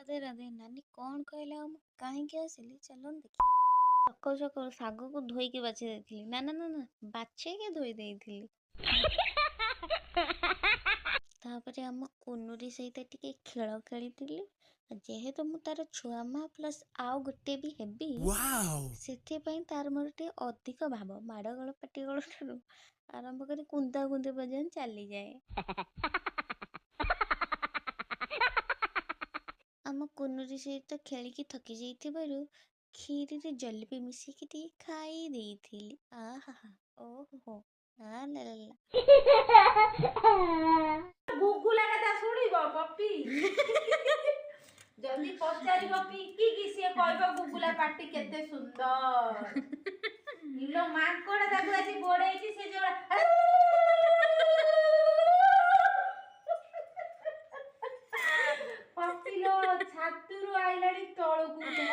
ରାଧେ ରାଧେ ନାନୀ କଣ କହିଲା ଆଉ ମୁଁ କାହିଁକି ଆସିଲି ଚାଲନ୍ତୁ ଦେଖିବା। ସକାଳୁ ସକାଳୁ ଶାଗକୁ ଧୋଇକି ବାଛି ଦେଇଥିଲି। ନା ନା ନା ନା ବାଛେଇକି ଧୋଇ ଦେଇଥିଲି। ତାପରେ ଆମ କୁନୁରି ସହିତ ଟିକେ ଖେଳ ଖେଳିଥିଲି। ଯେହେତୁ ମୁଁ ତାର ଛୁଆ ମା ପ୍ଲସ୍ ଆଉ ଗୋଟେ ବି ହେବି, ସେଥିପାଇଁ ତାର ମୋର ଟିକେ ଅଧିକ ଭାବ। ମାଡ଼ଗୋଳ ପାଟିଗୋଳ ଠାରୁ ଆରମ୍ଭ କରି କୁନ୍ଦା କୁନ୍ଦି ପର୍ଯ୍ୟନ୍ତ ଚାଲିଯାଏ। ଆମ କୁନୁରି ସହିତ ଖେଳିକି ଥକି ଯାଇଥିବାରୁ କ୍ଷୀରିରେ ଜଲେବି ମିଶିକି ଟିକେ ଖାଇ ଦେଇଥିଲି। ଆହା ଓହୋ ଲା ଲା ଲା। ଗୁଗୁଲା କଥା ଶୁଣିବ ପପି। ଯଦି ପଚାରିବ ପିଙ୍କି କି ସିଏ କହିବ ଗୁଗୁଲା ପାଟି କେତେ ସୁନ୍ଦର। ଇଲୋ ମାଙ୍କଡ ତାକୁ ଆଜି ଗୋଡେଇଛି ସେ ଯୋଉ ପପିଲୋ ଛାତୁରୁ ଆଇଲାଣି ତଳକୁ।